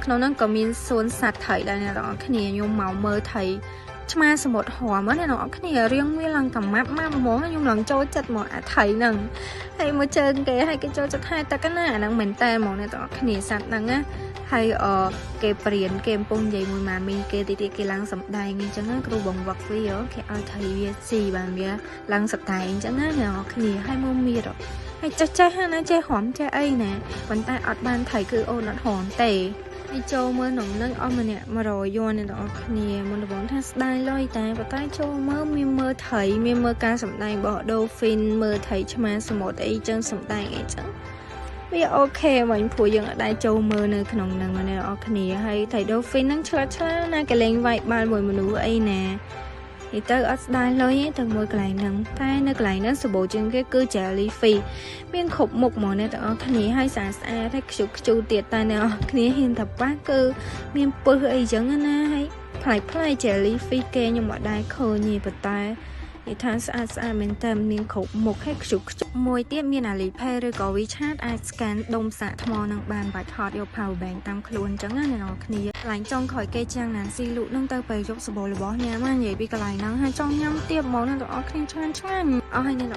ក្នុងហ្នឹងក៏មានសួនសត្វថៃដែរអ្នកទាំងអស់គ្នាខ្ញុំមកមើលថៃឆ្មាសមុទ្រហមណាអ្នកទាំងអស់គ្នារៀងវាឡើងកាម៉ាប់ម៉ាប់ហ្មងខ្ញុំឡើងចូលចិត្តមកអាថៃហ្នឹងហើយមកជើងគេហើយគេចូលចិត្តថៃទឹកណាអាហ្នឹងមែនតើហ្មងអ្នកទាំងអស់គ្នាសត្វហ្នឹងណាហើយគេព្រៀនគេកំពុងនិយាយមួយម៉ាមីគេទីគេឡើងសម្ដែងអញ្ចឹងណាគ្រូបង្វឹកវាគេឲ្យថៃវាស៊ីបានវាឡើងសម្ដែងអញ្ចឹងណាអ្នកទាំងអស់គ្នាហើយមកមៀតហើយចេះណាចេះហមចេះអីណាប៉ុន្តែអត់បានថៃគឺអូនអត់ហមទេហើយចូលមើលក្នុងនឹងអស់ម្នាក់100យួនអ្នកទាំងអស់គ្នាមុនដំបូងថាស្ដាយលុយតែប៉ុន្តែចូលមើលមានមើលថៃមានមើលការសម្ដែងរបស់ Dolphin មើលថៃឆ្មាសមុទ្រអីចឹងសម្ដែងអីចឹងវាអូខេវិញព្រោះយើងអត់ដែរចូលមើលនៅក្នុងនឹងអ្នកទាំងអស់គ្នាហើយថៃ Dolphin ហ្នឹងឆ្លាតណាគេលេងវាយបាល់មួយមនុស្សអីណានេះទៅអត់ស្ដាយលុយទេទៅមួយកន្លែងហ្នឹងតែនៅកន្លែងហ្នឹងសម្បូរជាងគេគឺ Jellyfish មានគ្រប់មុខហ្មងអ្នកទាំងអស់គ្នាហើយស្អាតហើយខ្ជូរទៀតតែអ្នកទាំងអស់គ្នាហ៊ានថាប៉ះគឺមានពឹសអីចឹងណាហើយផ្លែ Jellyfish គេខ្ញុំអត់ដែរឃើញទេប៉ុន្តែនិយាយថាស្អាតមែនតើមានគ្រប់មុខហើយខ្ជូរមួយទៀតមាន Alipay ឬក៏ WeChat អាច scan ដុំសាកថ្មនឹងបានបាច់ថតយក power bank តាមខ្លួនអញ្ចឹងណាអ្នកនរគ្នាកន្លែងចុងក្រោយគេចាំងណានស៊ីលូកនឹងទៅពេលយកសបោរបស់ញ៉ាំនិយាយពីកន្លែងហ្នឹងហើយចង់ញ៉ាំទៀតហ្មងអ្នកនរគ្នាឆ្ងាញ់អស់ហើយអ្នក